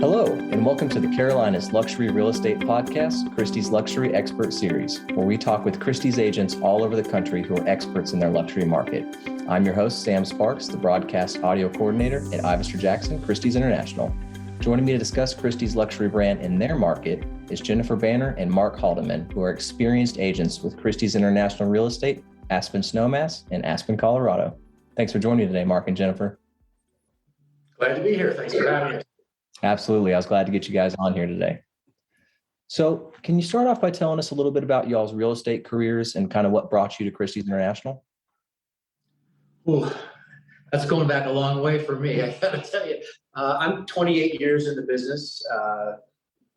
Hello, and welcome to the Carolinas Luxury Real Estate Podcast, Christie's Luxury Expert Series, where we talk with Christie's agents all over the country who are experts in their luxury market. I'm your host, Sam Sparks, the broadcast audio coordinator at Ivister Jackson, Christie's International. Joining me to discuss Christie's luxury brand in their market is Jennifer Banner and Mark Haldeman, who are experienced agents with Christie's International Real Estate, Aspen Snowmass, and Aspen, Colorado. Thanks for joining me today, Mark and Jennifer. Glad to be here. Thanks for having us. Absolutely. I was glad to get you guys on here today. So can you start off by telling us a little bit about y'all's real estate careers and kind of what brought you to Christie's International? Ooh, that's going back a long way for me. I gotta tell you, I'm 28 years in the business.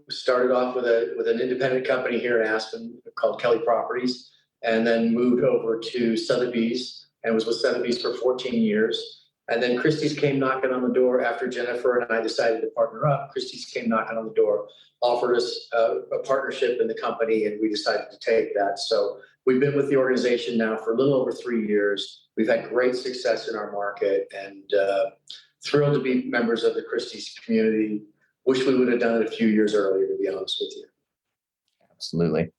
Started off with an independent company here in Aspen called Kelly Properties, and then moved over to Sotheby's and was with Sotheby's for 14 years. And then Christie's came knocking on the door after Jennifer and I decided to partner up. Christie's came knocking on the door, offered us a partnership in the company, and we decided to take that. So we've been with the organization now for a little over 3 years. We've had great success in our market and thrilled to be members of the Christie's community. Wish we would have done it a few years earlier, to be honest with you. Absolutely.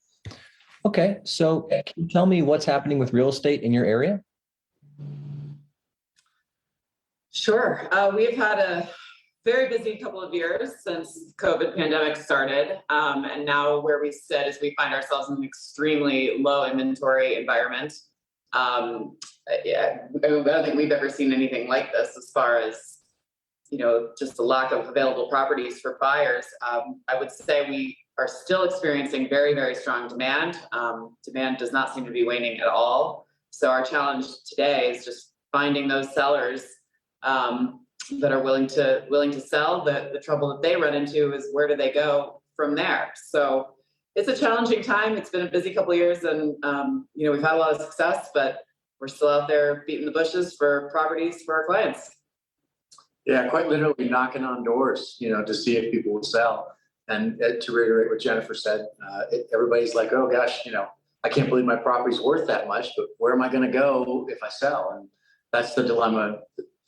Okay. So can you tell me what's happening with real estate in your area? Sure. We've had a very busy couple of years since COVID pandemic started. And now where we sit is we find ourselves in an extremely low inventory environment. I don't think we've ever seen anything like this as far as, just the lack of available properties for buyers. I would say we are still experiencing very, very strong demand. Demand does not seem to be waning at all. So our challenge today is just finding those sellers that are willing to sell. The trouble that they run into is where do they go from there? So it's a challenging time. It's been a busy couple of years, and we've had a lot of success, but we're still out there beating the bushes for properties for our clients. Yeah, quite literally knocking on doors, to see if people will sell. And to reiterate what Jennifer said, everybody's like, oh gosh, I can't believe my property's worth that much, but where am I going to go if I sell? And that's the dilemma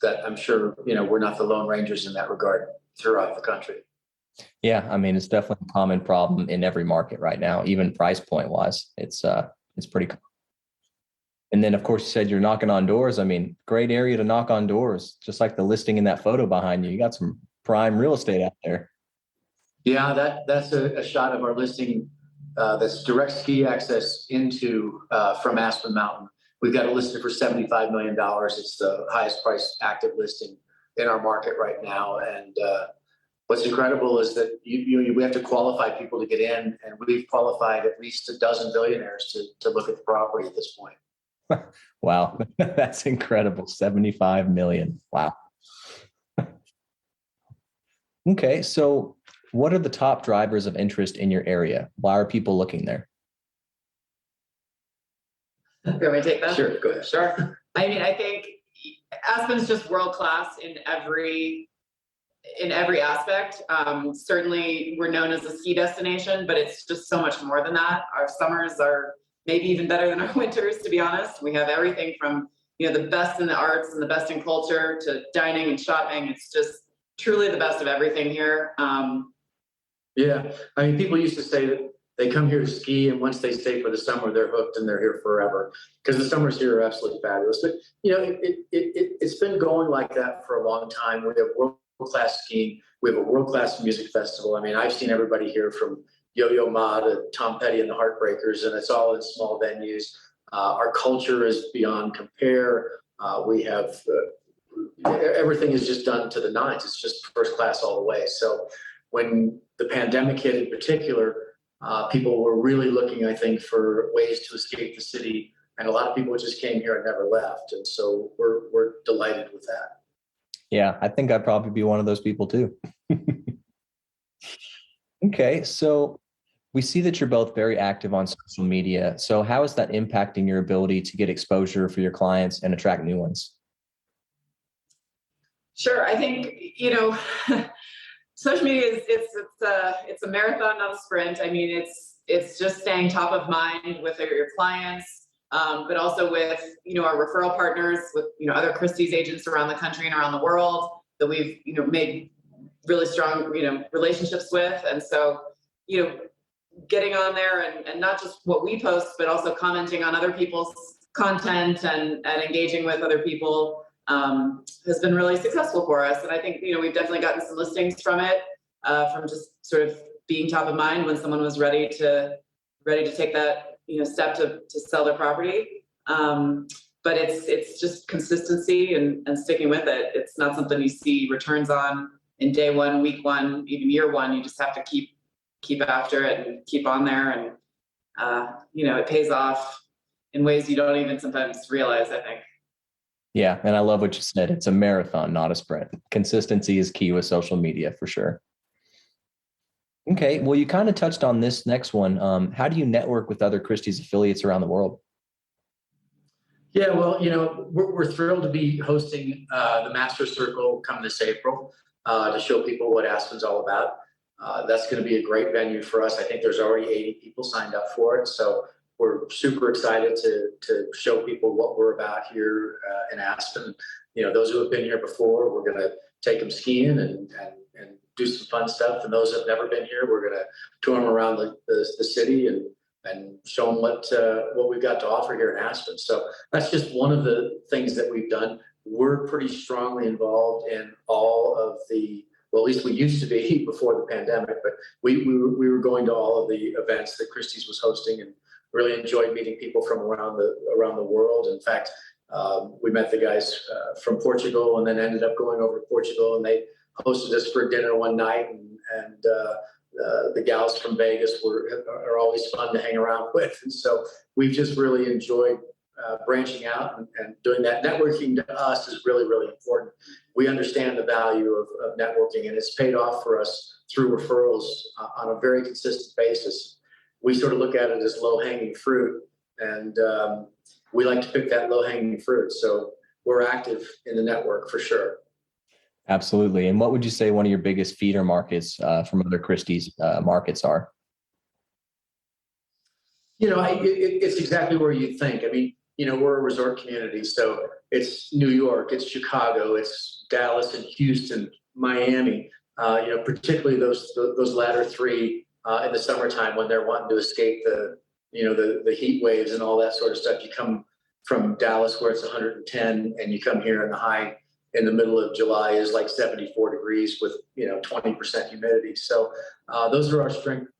that I'm sure, we're not the lone rangers in that regard throughout the country. Yeah. I mean, it's definitely a common problem in every market right now, even price point wise. It's pretty common. And then of course you said you're knocking on doors. I mean, great area to knock on doors, just like the listing in that photo behind you. You got some prime real estate out there. Yeah, that's a shot of our listing. That's direct ski access into from Aspen Mountain. We've got it listed for $75 million. It's the highest priced active listing in our market right now. And what's incredible is that we have to qualify people to get in, and we've qualified at least a dozen billionaires to look at the property at this point. Wow, that's incredible. 75 million. Wow. Okay, so what are the top drivers of interest in your area? Why are people looking there? You want me to take that? Sure, go ahead. Sure. I mean, I think Aspen's just world-class in every aspect. Certainly we're known as a ski destination, but it's just so much more than that. Our summers are maybe even better than our winters, to be honest. We have everything from, the best in the arts and the best in culture to dining and shopping. It's just truly the best of everything here. Yeah. I mean, people used to say that they come here to ski, and once they stay for the summer, they're hooked and they're here forever, because the summers here are absolutely fabulous. But, it's been going like that for a long time. We have world-class skiing. We have a world-class music festival. I mean, I've seen everybody here from Yo-Yo Ma to Tom Petty and the Heartbreakers, and it's all in small venues. Our culture is beyond compare. We have everything is just done to the nines. It's just first class all the way. So when the pandemic hit in particular, people were really looking, I think, for ways to escape the city, and a lot of people just came here and never left. And so we're delighted with that. Yeah, I think I'd probably be one of those people too. Okay, so we see that you're both very active on social media. So how is that impacting your ability to get exposure for your clients and attract new ones? Sure. I think, social media is it's a marathon, not a sprint. I mean, it's just staying top of mind with your clients, but also with our referral partners, with other Christie's agents around the country and around the world that we've made really strong, relationships with. And so, getting on there and not just what we post, but also commenting on other people's content and engaging with other people has been really successful for us. And I think, we've definitely gotten some listings from it, from just sort of being top of mind when someone was ready to take that, step to sell their property. But it's just consistency and sticking with it. It's not something you see returns on in day one, week one, even year one. You just have to keep after it and keep on there. And, it pays off in ways you don't even sometimes realize, I think. Yeah. And I love what you said. It's a marathon, not a sprint. Consistency is key with social media for sure. Okay. Well, you kind of touched on this next one. How do you network with other Christie's affiliates around the world? Yeah, well, we're thrilled to be hosting the Master Circle come this April to show people what Aspen's all about. That's going to be a great venue for us. I think there's already 80 people signed up for it. So we're super excited to show people what we're about here in Aspen. Those who have been here before, we're going to take them skiing and do some fun stuff. And those who have never been here, we're going to tour them around the city and show them what we've got to offer here in Aspen. So that's just one of the things that we've done. We're pretty strongly involved in all of well, at least we used to be before the pandemic, but we were going to all of the events that Christie's was hosting and really enjoyed meeting people from around the world. In fact, we met the guys from Portugal and then ended up going over to Portugal, and they hosted us for dinner one night, and the gals from Vegas are always fun to hang around with. And so we've just really enjoyed branching out and doing that. Networking to us is really, really important. We understand the value of networking, and it's paid off for us through referrals on a very consistent basis. We sort of look at it as low-hanging fruit, and we like to pick that low-hanging fruit. So we're active in the network for sure. Absolutely. And what would you say one of your biggest feeder markets from other Christie's markets are? It's exactly where you think. I mean, we're a resort community, so it's New York, it's Chicago, it's Dallas and Houston, Miami. Particularly those latter three in the summertime when they're wanting to escape the heat waves and all that sort of stuff. You come from Dallas where it's 110, and you come here in the high in the middle of July is like 74 degrees with 20% humidity. So those are our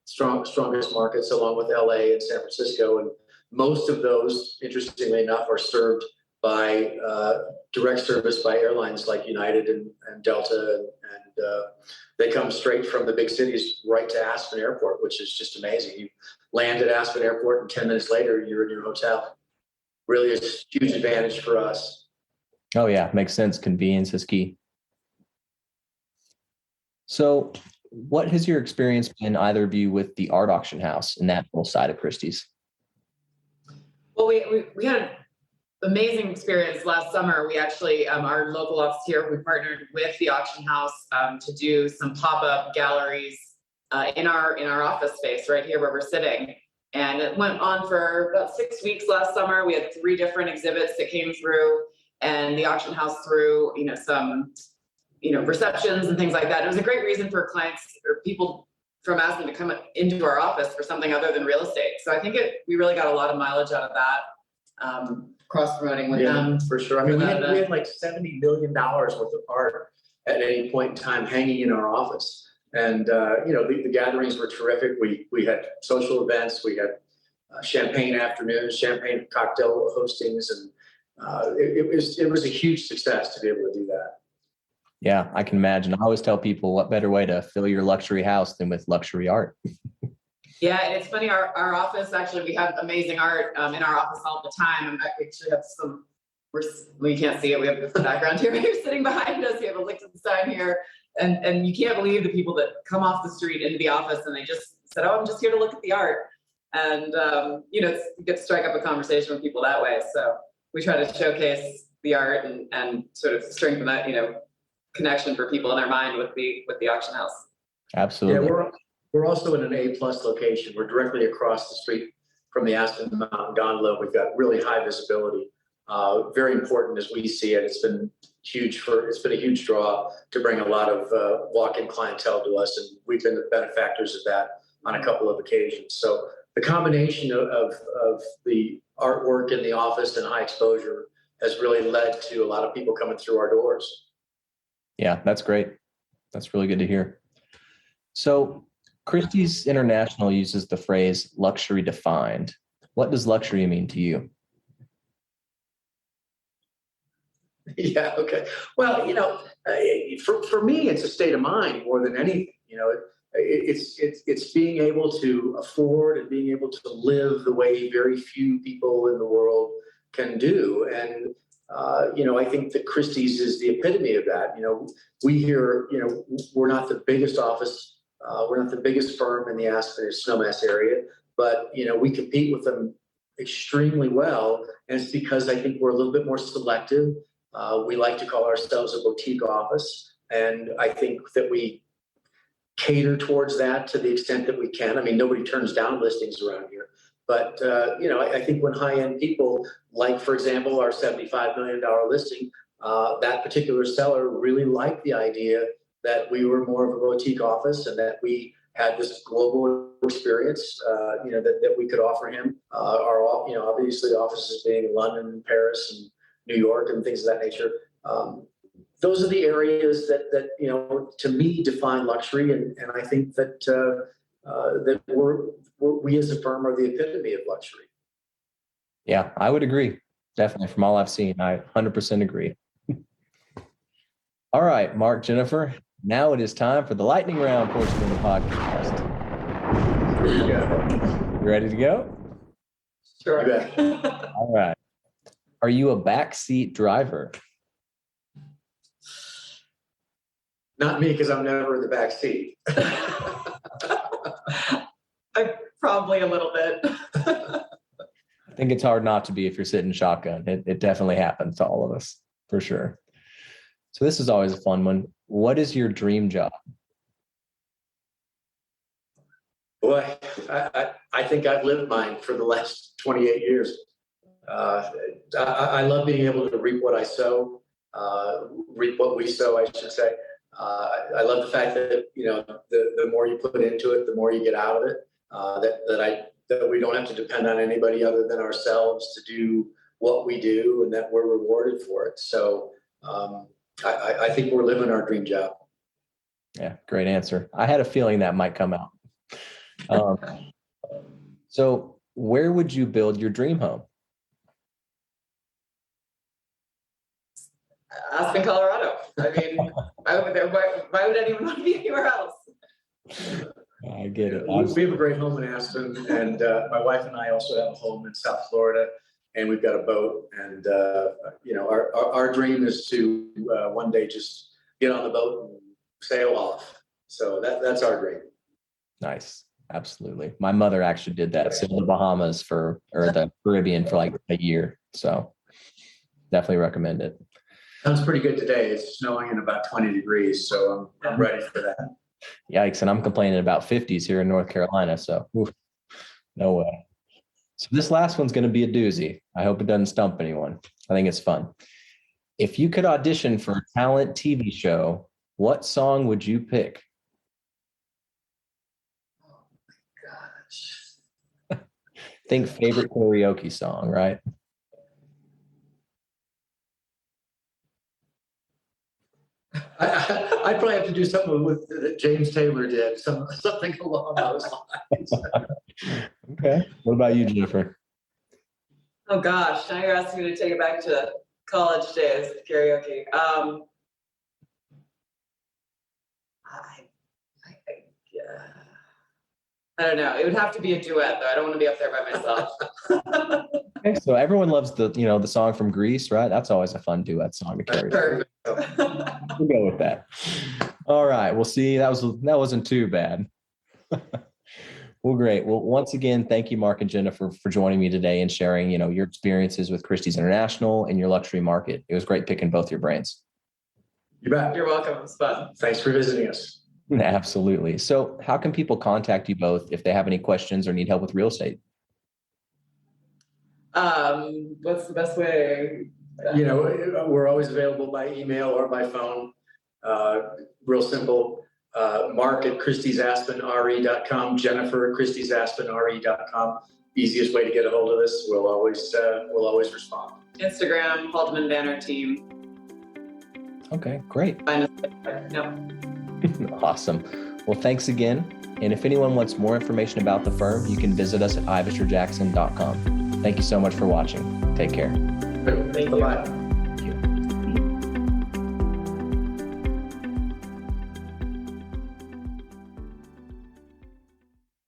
strongest markets, along with LA and San Francisco. And most of those, interestingly enough, are served by direct service by airlines like United and Delta, and they come straight from the big cities right to Aspen Airport, which is just amazing. You land at Aspen Airport, and 10 minutes later, you're in your hotel. Really a huge advantage for us. Oh, yeah. Makes sense. Convenience is key. So what has your experience been, either of you, with the art auction house and that whole side of Christie's? Well, we had an amazing experience last summer. We actually, our local office here, we partnered with the auction house to do some pop-up galleries in our office space right here where we're sitting. And it went on for about 6 weeks last summer. We had 3 different exhibits that came through, and the auction house threw, some, receptions and things like that. It was a great reason for clients or people from Aspen to come into our office for something other than real estate. So I think we really got a lot of mileage out of that, cross-promoting with them. For sure. I mean, we had like $70 million worth of art at any point in time hanging in our office. And, the gatherings were terrific. We had social events, we had champagne afternoons, champagne cocktail hostings, and it was a huge success to be able to do that. Yeah, I can imagine. I always tell people, what better way to fill your luxury house than with luxury art? Yeah, and it's funny, our office, actually, we have amazing art in our office all the time. And I actually have we can't see it, we have the background here. You're sitting behind us, you have a Licton sign here. And you can't believe the people that come off the street into the office and they just said, "Oh, I'm just here to look at the art." And, you get to strike up a conversation with people that way. So we try to showcase the art and sort of strengthen that, connection for people in their mind with the auction house. Absolutely. Yeah, we're also in an A+ location. We're directly across the street from the Aspen Mountain Gondola. We've got really high visibility very important as we see it. It's been a huge draw to bring a lot of walk-in clientele to us, and we've been the benefactors of that on a couple of occasions. So the combination of the artwork in the office and high exposure has really led to a lot of people coming through our doors. Yeah, that's great. That's really good to hear. So Christie's International uses the phrase luxury defined. What does luxury mean to you? Yeah. Okay. Well, for me, it's a state of mind more than anything. It's being able to afford and being able to live the way very few people in the world can do. And, I think that Christie's is the epitome of that. We here, we're not the biggest office. We're not the biggest firm in the Aspen or Snowmass area, but, we compete with them extremely well. And it's because I think we're a little bit more selective. We like to call ourselves a boutique office. And I think that we cater towards that to the extent that we can. I mean, nobody turns down listings around here. But, I think when high-end people, like, for example, our $75 million listing, that particular seller really liked the idea that we were more of a boutique office and that we had this global experience, that we could offer him. Obviously offices being in London, Paris, and New York and things of that nature. Those are the areas that to me define luxury, and I think that that we as a firm are the epitome of luxury. Yeah, I would agree. Definitely, from all I've seen, I 100% agree. All right, Mark, Jennifer, now it is time for the lightning round portion of the podcast. Here we go. You ready to go? Sure. All right. Are you a backseat driver? Not me, because I'm never in the back seat. Probably a little bit. I think it's hard not to be if you're sitting shotgun. It definitely happens to all of us, for sure. So this is always a fun one. What is your dream job? Boy, I think I've lived mine for the last 28 years. I love being able to reap what I sow, reap what we sow, I should say. I love the fact that, the more you put into it, the more you get out of it, that we don't have to depend on anybody other than ourselves to do what we do, and that we're rewarded for it. So I think we're living our dream job. Yeah, great answer. I had a feeling that might come out. So where would you build your dream home? Aspen, Colorado. I mean, why would anyone want to be anywhere else? I get it. We have a great home in Aspen, and my wife and I also have a home in South Florida, and we've got a boat. And our dream is to one day just get on the boat and sail off. So that's our dream. Nice. Absolutely. My mother actually did that. Sailed the Bahamas or the Caribbean for like a year. So definitely recommend it. Sounds pretty good today. It's snowing in about 20 degrees, so I'm ready for that. Yikes. And I'm complaining about 50s here in North Carolina. So no way. So this last one's going to be a doozy. I hope it doesn't stump anyone. I think it's fun. If you could audition for a talent TV show, what song would you pick? Think favorite karaoke song, right? I'd probably have to do something with that James Taylor did, something along those lines. Okay. What about you, Jennifer? Oh gosh, now you're asking me to take it back to college days, karaoke. I don't know. It would have to be a duet, though. I don't want to be up there by myself. Okay, so everyone loves the song from Grease, right? That's always a fun duet song to carry. Perfect. We'll go with that. All right. We'll see. That wasn't too bad. Well, great. Well, once again, thank you, Mark and Jennifer, for joining me today and sharing, your experiences with Christie's International and your luxury market. It was great picking both your brains. You bet. You're welcome. It's fun. Thanks for visiting us. Absolutely. So how can people contact you both if they have any questions or need help with real estate? What's the best way? We're always available by email or by phone. Real simple. Mark at christiesaspenre.com, Jennifer at christiesaspenre.com. Easiest way to get a hold of us. We'll always respond. Instagram, Haldeman Banner Team. Okay, great. Find us there. Yep. Awesome. Well, thanks again. And if anyone wants more information about the firm, you can visit us at ivisherjackson.com. Thank you so much for watching. Take care. Thank you. Bye-bye.